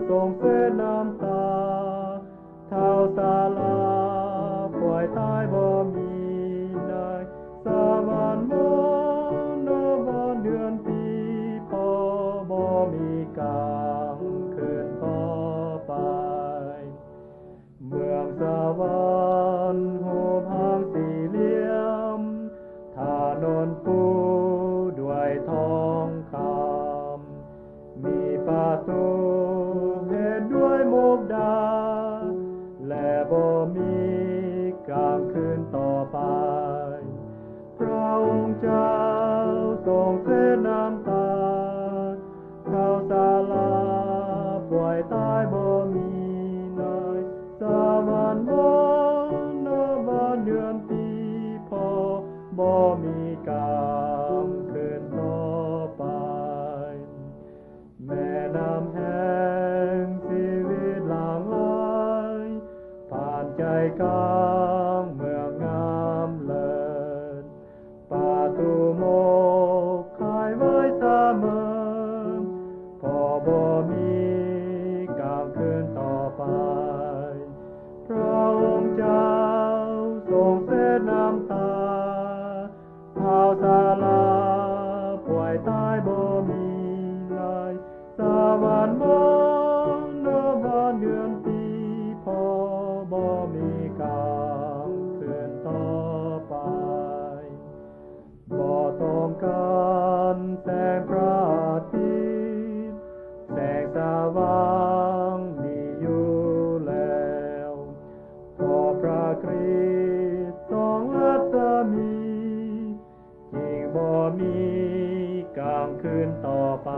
ทรงเส้นน้ำตาเท่าสาลาป่วยตายบ่มีในสวรรค์มนวันเดือนปีพอบ่มีกลางคืนต่อไปเมืองสวรรค์หูพางสี่เหลี่ยมถนนปูด้วยทองคำมีประตูเฮ็ดด้วยมุกดาและบ่มีกลางคืนต่อไปพระองค์เจ้าทรงเส้นน้ำตาเข้าศาลาป่วยตายบ่มีในสวรรค์บ่นวันเดือนปีพอบ่มีกลางคืนต่อไปแม่น้ำแห่งชีวิตหลากหลายผ่านใจกลางเมืองงามเลิศประตูโมกขายไว้เสมอพอบ่มีกลางคืนต่อไปพระองค์เจ้าทรงเส้นน้ำตาเท้าศาลาป่วยตายบ่มีเลยสวรรค์บ่นวันเดือนปีพอบ่มีกลางคืนต่อไปบ่ต้องการแสงพระอาทิตย์แสงสว่างมีอยู่แล้วพอพระคริสต์ทรงรัศมียิ่งบ่มีกลางคืนต่อไป